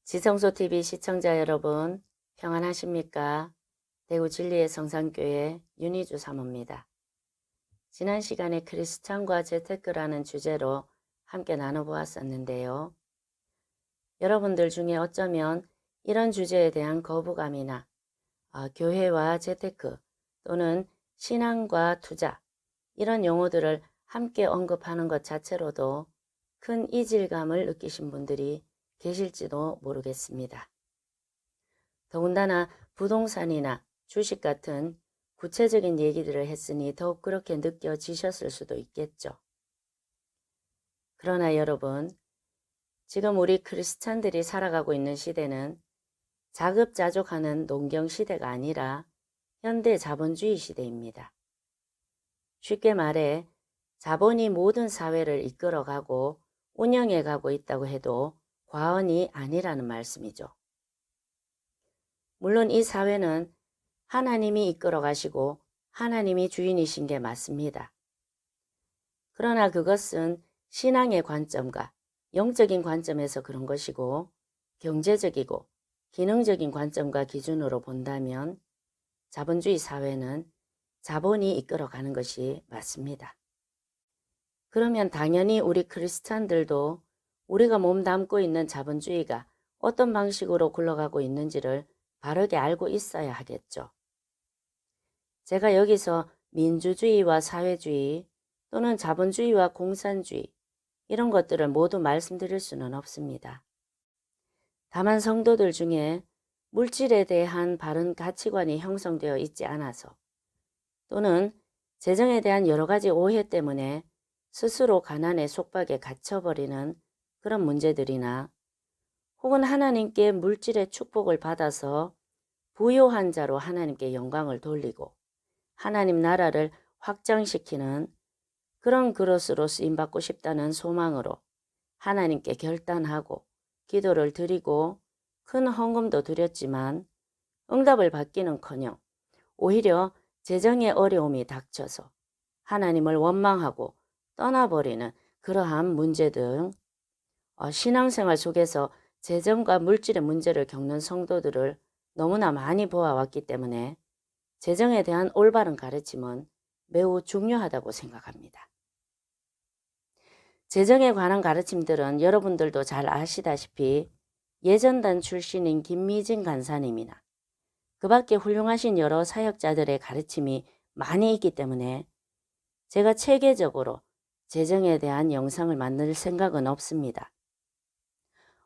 지성소TV 시청자 여러분, 평안하십니까? 대구 진리의 성산교회 윤희주 사모입니다. 지난 시간에 크리스찬과 재테크라는 주제로 함께 나눠보았었는데요. 여러분들 중에 어쩌면 이런 주제에 대한 거부감이나 교회와 재테크 또는 신앙과 투자 이런 용어들을 함께 언급하는 것 자체로도 큰 이질감을 느끼신 분들이 계실지도 모르겠습니다. 더군다나 부동산이나 주식 같은 구체적인 얘기들을 했으니 더욱 그렇게 느껴지셨을 수도 있겠죠. 그러나 여러분, 지금 우리 크리스찬들이 살아가고 있는 시대는 자급자족하는 농경 시대가 아니라 현대 자본주의 시대입니다. 쉽게 말해 자본이 모든 사회를 이끌어가고 운영해가고 있다고 해도 과언이 아니라는 말씀이죠. 물론 이 사회는 하나님이 이끌어 가시고 하나님이 주인이신 게 맞습니다. 그러나 그것은 신앙의 관점과 영적인 관점에서 그런 것이고 경제적이고 기능적인 관점과 기준으로 본다면 자본주의 사회는 자본이 이끌어 가는 것이 맞습니다. 그러면 당연히 우리 크리스찬들도 우리가 몸담고 있는 자본주의가 어떤 방식으로 굴러가고 있는지를 바르게 알고 있어야 하겠죠. 제가 여기서 민주주의와 사회주의 또는 자본주의와 공산주의 이런 것들을 모두 말씀드릴 수는 없습니다. 다만 성도들 중에 물질에 대한 바른 가치관이 형성되어 있지 않아서 또는 재정에 대한 여러 가지 오해 때문에 스스로 가난의 속박에 갇혀버리는 그런 문제들이나 혹은 하나님께 물질의 축복을 받아서 부요한 자로 하나님께 영광을 돌리고 하나님 나라를 확장시키는 그런 그릇으로 쓰임받고 싶다는 소망으로 하나님께 결단하고 기도를 드리고 큰 헌금도 드렸지만 응답을 받기는커녕 오히려 재정의 어려움이 닥쳐서 하나님을 원망하고 떠나버리는 그러한 문제 등 신앙생활 속에서 재정과 물질의 문제를 겪는 성도들을 너무나 많이 보아왔기 때문에 재정에 대한 올바른 가르침은 매우 중요하다고 생각합니다. 재정에 관한 가르침들은 여러분들도 잘 아시다시피 예전단 출신인 김미진 간사님이나 그 밖에 훌륭하신 여러 사역자들의 가르침이 많이 있기 때문에 제가 체계적으로 재정에 대한 영상을 만들 생각은 없습니다.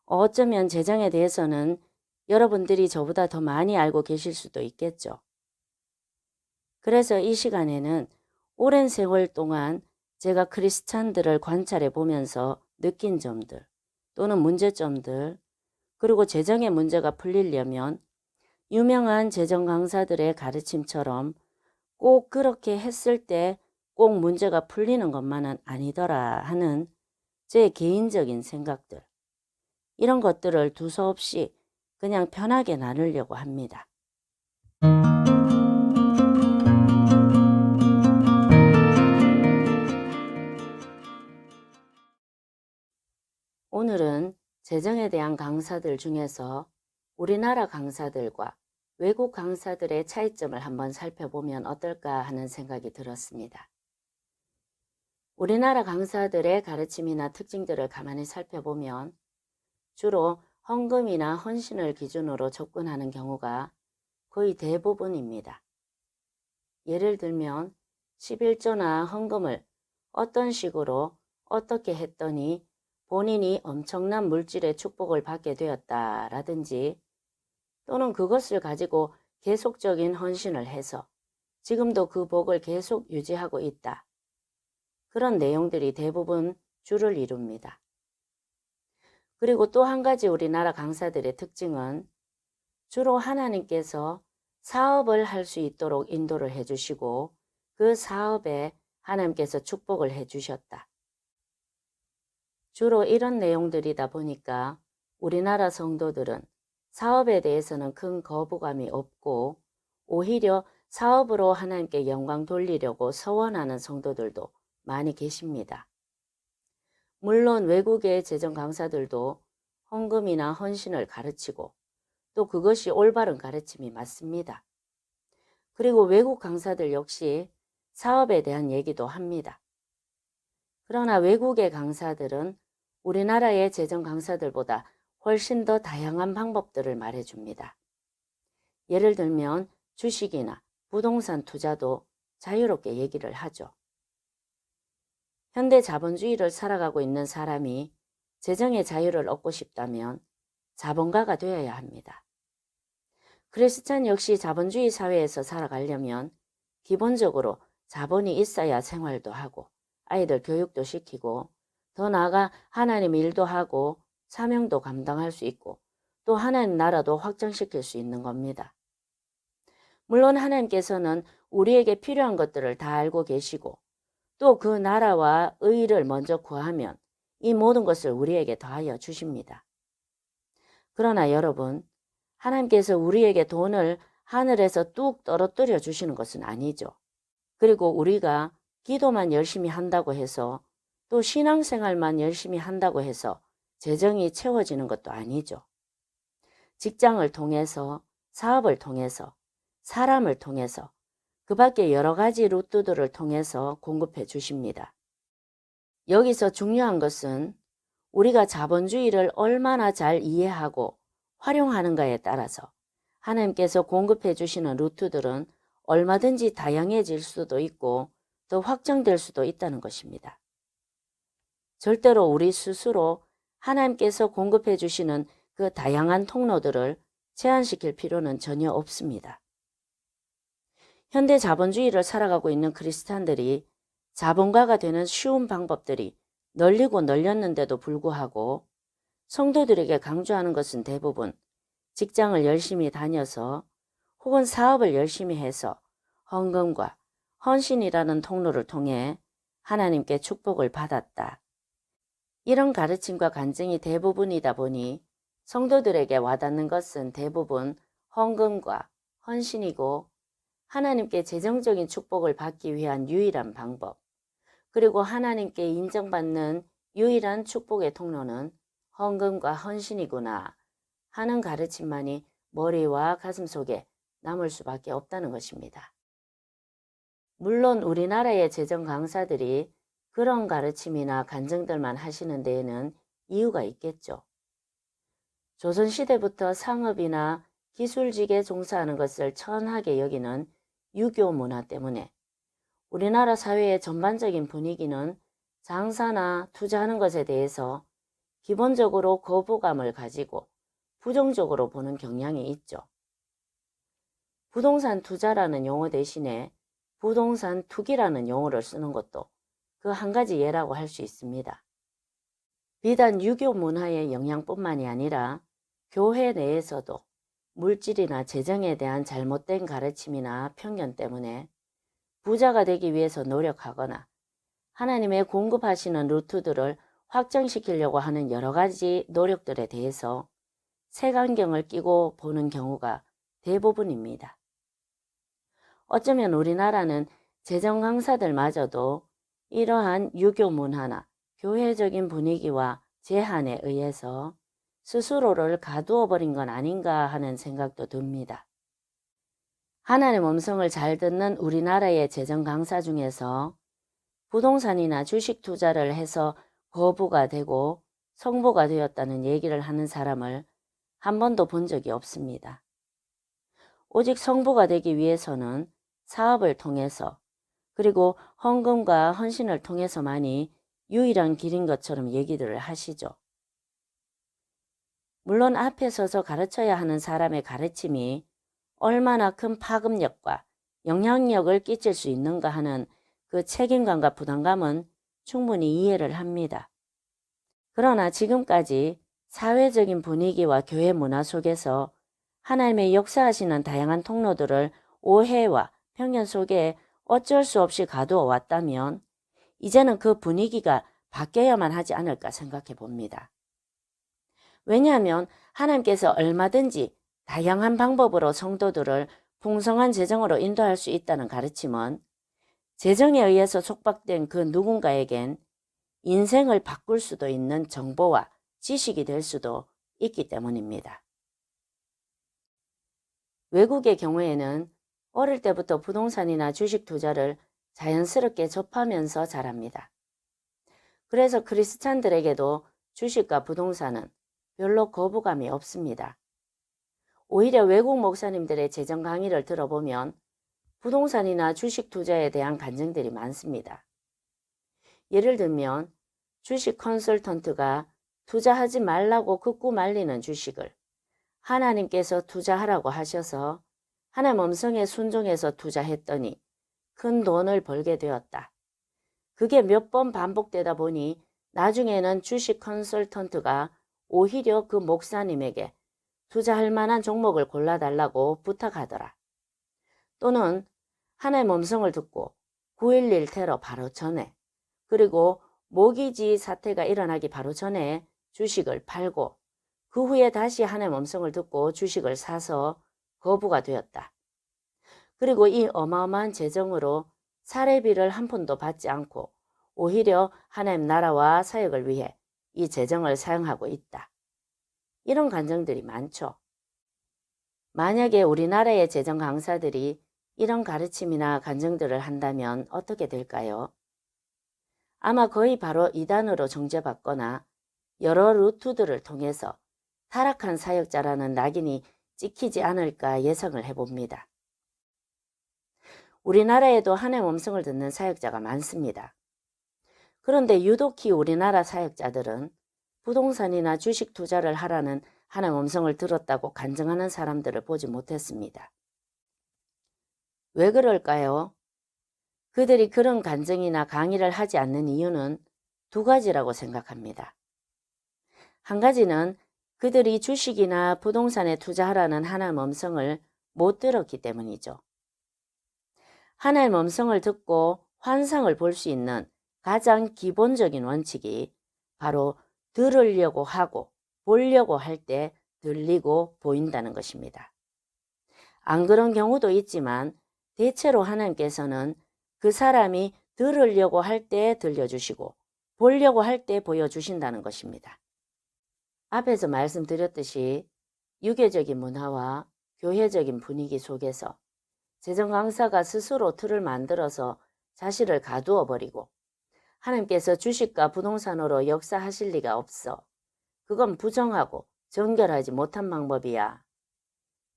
어쩌면 재정에 대해서는 여러분들이 저보다 더 많이 알고 계실 수도 있겠죠. 그래서 이 시간에는 오랜 세월 동안 제가 크리스찬들을 관찰해 보면서 느낀 점들 또는 문제점들 그리고 재정의 문제가 풀리려면 유명한 재정 강사들의 가르침처럼 꼭 그렇게 했을 때 꼭 문제가 풀리는 것만은 아니더라 하는 제 개인적인 생각들 이런 것들을 두서없이 그냥 편하게 나누려고 합니다. 오늘은 재정에 대한 강사들 중에서 우리나라 강사들과 외국 강사들의 차이점을 한번 살펴보면 어떨까 하는 생각이 들었습니다. 우리나라 강사들의 가르침이나 특징들을 가만히 살펴보면 주로 헌금이나 헌신을 기준으로 접근하는 경우가 거의 대부분입니다. 예를 들면 11조나 헌금을 어떤 식으로 어떻게 했더니 본인이 엄청난 물질의 축복을 받게 되었다라든지 또는 그것을 가지고 계속적인 헌신을 해서 지금도 그 복을 계속 유지하고 있다. 그런 내용들이 대부분 주를 이룹니다. 그리고 또 한 가지 우리나라 강사들의 특징은 주로 하나님께서 사업을 할 수 있도록 인도를 해주시고 그 사업에 하나님께서 축복을 해주셨다. 주로 이런 내용들이다 보니까 우리나라 성도들은 사업에 대해서는 큰 거부감이 없고 오히려 사업으로 하나님께 영광 돌리려고 서원하는 성도들도 많이 계십니다. 물론 외국의 재정 강사들도 헌금이나 헌신을 가르치고 또 그것이 올바른 가르침이 맞습니다. 그리고 외국 강사들 역시 사업에 대한 얘기도 합니다. 그러나 외국의 강사들은 우리나라의 재정 강사들보다 훨씬 더 다양한 방법들을 말해줍니다. 예를 들면 주식이나 부동산 투자도 자유롭게 얘기를 하죠. 현대 자본주의를 살아가고 있는 사람이 재정의 자유를 얻고 싶다면 자본가가 되어야 합니다. 크리스찬 역시 자본주의 사회에서 살아가려면 기본적으로 자본이 있어야 생활도 하고 아이들 교육도 시키고 더 나아가 하나님 일도 하고 사명도 감당할 수 있고 또 하나님 나라도 확장시킬 수 있는 겁니다. 물론 하나님께서는 우리에게 필요한 것들을 다 알고 계시고 또 그 나라와 의를 먼저 구하면 이 모든 것을 우리에게 더하여 주십니다. 그러나 여러분, 하나님께서 우리에게 돈을 하늘에서 뚝 떨어뜨려 주시는 것은 아니죠. 그리고 우리가 기도만 열심히 한다고 해서 또 신앙생활만 열심히 한다고 해서 재정이 채워지는 것도 아니죠. 직장을 통해서, 사업을 통해서, 사람을 통해서 그 밖에 여러 가지 루트들을 통해서 공급해 주십니다. 여기서 중요한 것은 우리가 자본주의를 얼마나 잘 이해하고 활용하는가에 따라서 하나님께서 공급해 주시는 루트들은 얼마든지 다양해질 수도 있고 더 확장될 수도 있다는 것입니다. 절대로 우리 스스로 하나님께서 공급해 주시는 그 다양한 통로들을 제한시킬 필요는 전혀 없습니다. 현대 자본주의를 살아가고 있는 크리스찬들이 자본가가 되는 쉬운 방법들이 널리고 널렸는데도 불구하고 성도들에게 강조하는 것은 대부분 직장을 열심히 다녀서 혹은 사업을 열심히 해서 헌금과 헌신이라는 통로를 통해 하나님께 축복을 받았다. 이런 가르침과 간증이 대부분이다 보니 성도들에게 와닿는 것은 대부분 헌금과 헌신이고 하나님께 재정적인 축복을 받기 위한 유일한 방법, 그리고 하나님께 인정받는 유일한 축복의 통로는 헌금과 헌신이구나 하는 가르침만이 머리와 가슴속에 남을 수밖에 없다는 것입니다. 물론 우리나라의 재정 강사들이 그런 가르침이나 간증들만 하시는 데에는 이유가 있겠죠. 조선시대부터 상업이나 기술직에 종사하는 것을 천하게 여기는 유교 문화 때문에 우리나라 사회의 전반적인 분위기는 장사나 투자하는 것에 대해서 기본적으로 거부감을 가지고 부정적으로 보는 경향이 있죠. 부동산 투자라는 용어 대신에 부동산 투기라는 용어를 쓰는 것도 그 한 가지 예라고 할 수 있습니다. 비단 유교 문화의 영향뿐만이 아니라 교회 내에서도 물질이나 재정에 대한 잘못된 가르침이나 편견 때문에 부자가 되기 위해서 노력하거나 하나님의 공급하시는 루트들을 확장시키려고 하는 여러 가지 노력들에 대해서 색안경을 끼고 보는 경우가 대부분입니다. 어쩌면 우리나라는 재정 강사들마저도 이러한 유교 문화나 교회적인 분위기와 제한에 의해서 스스로를 가두어 버린 건 아닌가 하는 생각도 듭니다. 하나님 음성을 잘 듣는 우리나라의 재정 강사 중에서 부동산이나 주식 투자를 해서 거부가 되고 성보가 되었다는 얘기를 하는 사람을 한 번도 본 적이 없습니다. 오직 성보가 되기 위해서는 사업을 통해서 그리고 헌금과 헌신을 통해서만이 유일한 길인 것처럼 얘기들을 하시죠. 물론 앞에 서서 가르쳐야 하는 사람의 가르침이 얼마나 큰 파급력과 영향력을 끼칠 수 있는가 하는 그 책임감과 부담감은 충분히 이해를 합니다. 그러나 지금까지 사회적인 분위기와 교회 문화 속에서 하나님의 역사하시는 다양한 통로들을 오해와 편견 속에 어쩔 수 없이 가두어 왔다면 이제는 그 분위기가 바뀌어야만 하지 않을까 생각해 봅니다. 왜냐하면 하나님께서 얼마든지 다양한 방법으로 성도들을 풍성한 재정으로 인도할 수 있다는 가르침은 재정에 의해서 속박된 그 누군가에겐 인생을 바꿀 수도 있는 정보와 지식이 될 수도 있기 때문입니다. 외국의 경우에는 어릴 때부터 부동산이나 주식 투자를 자연스럽게 접하면서 자랍니다. 그래서 크리스찬들에게도 주식과 부동산은 별로 거부감이 없습니다. 오히려 외국 목사님들의 재정 강의를 들어보면 부동산이나 주식 투자에 대한 간증들이 많습니다. 예를 들면 주식 컨설턴트가 투자하지 말라고 극구 말리는 주식을 하나님께서 투자하라고 하셔서 하나님 음성에 순종해서 투자했더니 큰 돈을 벌게 되었다. 그게 몇 번 반복되다 보니 나중에는 주식 컨설턴트가 오히려 그 목사님에게 투자할 만한 종목을 골라달라고 부탁하더라. 또는 하나님 음성을 듣고 9.11 테러 바로 전에, 그리고 모기지 사태가 일어나기 바로 전에 주식을 팔고 그 후에 다시 하나님 음성을 듣고 주식을 사서 거부가 되었다. 그리고 이 어마어마한 재정으로 사례비를 한 푼도 받지 않고 오히려 하나님 나라와 사역을 위해 이 재정을 사용하고 있다. 이런 간증들이 많죠. 만약에 우리나라의 재정 강사들이 이런 가르침이나 간증들을 한다면 어떻게 될까요? 아마 거의 바로 이단으로 정죄받거나 여러 루트들을 통해서 타락한 사역자라는 낙인이 찍히지 않을까 예상을 해봅니다. 우리나라에도 하나님 음성을 듣는 사역자가 많습니다. 그런데 유독히 우리나라 사역자들은 부동산이나 주식 투자를 하라는 하나님 음성을 들었다고 간증하는 사람들을 보지 못했습니다. 왜 그럴까요? 그들이 그런 간증이나 강의를 하지 않는 이유는 두 가지라고 생각합니다. 한 가지는 그들이 주식이나 부동산에 투자하라는 하나님 음성을 못 들었기 때문이죠. 하나님 음성을 듣고 환상을 볼 수 있는 가장 기본적인 원칙이 바로 들으려고 하고 보려고 할 때 들리고 보인다는 것입니다. 안 그런 경우도 있지만 대체로 하나님께서는 그 사람이 들으려고 할 때 들려주시고 보려고 할 때 보여주신다는 것입니다. 앞에서 말씀드렸듯이 유교적인 문화와 교회적인 분위기 속에서 재정 강사가 스스로 틀을 만들어서 자신을 가두어 버리고 하나님께서 주식과 부동산으로 역사하실 리가 없어. 그건 부정하고 정결하지 못한 방법이야.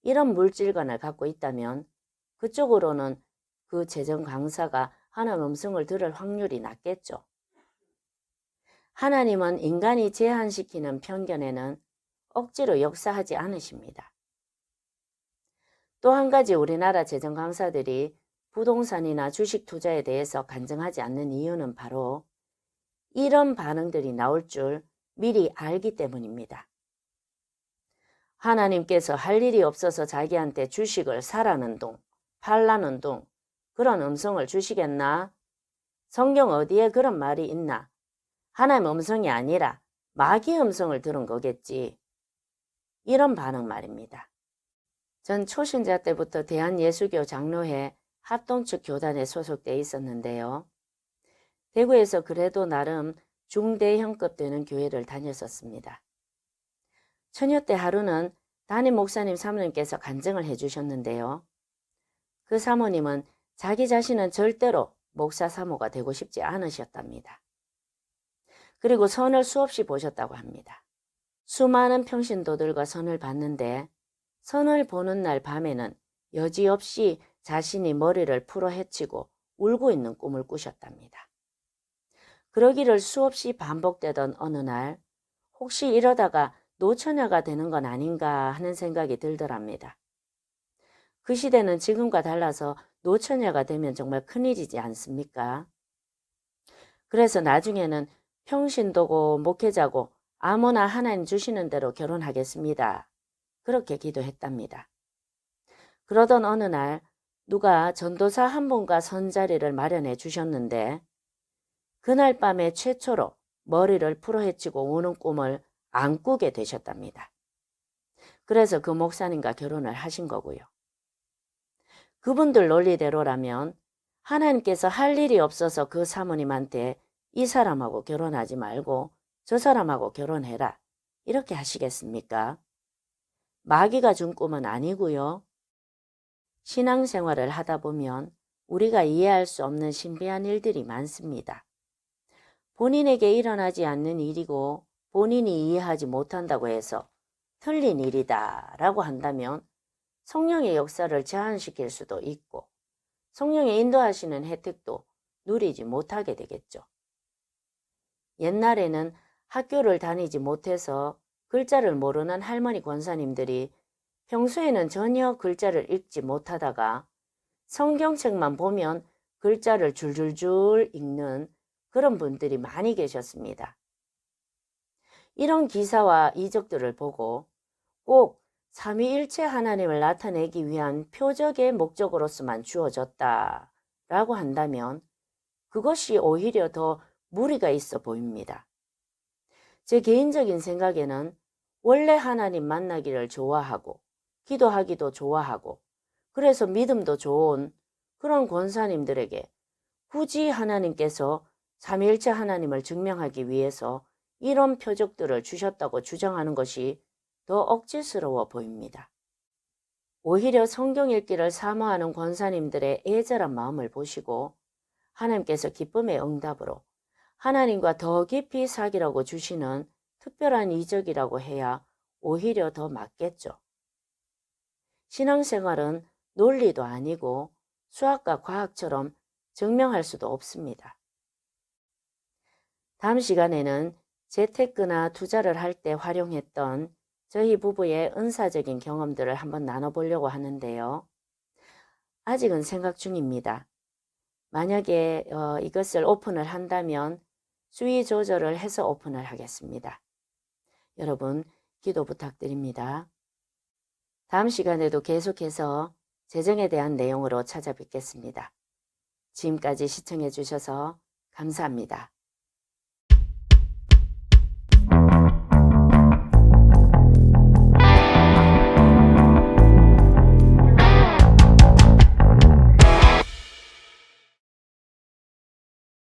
이런 물질관을 갖고 있다면 그쪽으로는 그 재정 강사가 하나님 음성을 들을 확률이 낮겠죠. 하나님은 인간이 제한시키는 편견에는 억지로 역사하지 않으십니다. 또 한 가지 우리나라 재정 강사들이 부동산이나 주식 투자에 대해서 간증하지 않는 이유는 바로 이런 반응들이 나올 줄 미리 알기 때문입니다. 하나님께서 할 일이 없어서 자기한테 주식을 사라는 둥, 팔라는 둥, 그런 음성을 주시겠나? 성경 어디에 그런 말이 있나? 하나님 음성이 아니라 마귀의 음성을 들은 거겠지. 이런 반응 말입니다. 전 초신자 때부터 대한예수교 장로회 합동측 교단에 소속돼 있었는데요. 대구에서 그래도 나름 중대형급 되는 교회를 다녔었습니다. 처녀 때 하루는 담임 목사님 사모님께서 간증을 해주셨는데요. 그 사모님은 자기 자신은 절대로 목사 사모가 되고 싶지 않으셨답니다. 그리고 선을 수없이 보셨다고 합니다. 수많은 평신도들과 선을 봤는데 선을 보는 날 밤에는 여지없이 자신이 머리를 풀어 헤치고 울고 있는 꿈을 꾸셨답니다. 그러기를 수없이 반복되던 어느 날 혹시 이러다가 노처녀가 되는 건 아닌가 하는 생각이 들더랍니다. 그 시대는 지금과 달라서 노처녀가 되면 정말 큰일이지 않습니까? 그래서 나중에는 평신도고 목회자고 아무나 하나님 주시는 대로 결혼하겠습니다. 그렇게 기도했답니다. 그러던 어느 날 누가 전도사 한 분과 선자리를 마련해 주셨는데 그날 밤에 최초로 머리를 풀어헤치고 우는 꿈을 안 꾸게 되셨답니다. 그래서 그 목사님과 결혼을 하신 거고요. 그분들 논리대로라면 하나님께서 할 일이 없어서 그 사모님한테 이 사람하고 결혼하지 말고 저 사람하고 결혼해라 이렇게 하시겠습니까? 마귀가 준 꿈은 아니고요. 신앙생활을 하다 보면 우리가 이해할 수 없는 신비한 일들이 많습니다. 본인에게 일어나지 않는 일이고 본인이 이해하지 못한다고 해서 틀린 일이다 라고 한다면 성령의 역사를 제한시킬 수도 있고 성령의 인도하시는 혜택도 누리지 못하게 되겠죠. 옛날에는 학교를 다니지 못해서 글자를 모르는 할머니 권사님들이 평소에는 전혀 글자를 읽지 못하다가 성경책만 보면 글자를 줄줄줄 읽는 그런 분들이 많이 계셨습니다. 이런 기사와 이적들을 보고 꼭 삼위일체 하나님을 나타내기 위한 표적의 목적으로서만 주어졌다라고 한다면 그것이 오히려 더 무리가 있어 보입니다. 제 개인적인 생각에는 원래 하나님 만나기를 좋아하고 기도하기도 좋아하고 그래서 믿음도 좋은 그런 권사님들에게 굳이 하나님께서 삼위일체 하나님을 증명하기 위해서 이런 표적들을 주셨다고 주장하는 것이 더 억지스러워 보입니다. 오히려 성경 읽기를 사모하는 권사님들의 애절한 마음을 보시고 하나님께서 기쁨의 응답으로 하나님과 더 깊이 사귀라고 주시는 특별한 이적이라고 해야 오히려 더 맞겠죠. 신앙생활은 논리도 아니고 수학과 과학처럼 증명할 수도 없습니다. 다음 시간에는 재테크나 투자를 할 때 활용했던 저희 부부의 은사적인 경험들을 한번 나눠보려고 하는데요. 아직은 생각 중입니다. 만약에 이것을 오픈을 한다면 수위 조절을 해서 오픈을 하겠습니다. 여러분 기도 부탁드립니다. 다음 시간에도 계속해서 재정에 대한 내용으로 찾아뵙겠습니다. 지금까지 시청해 주셔서 감사합니다.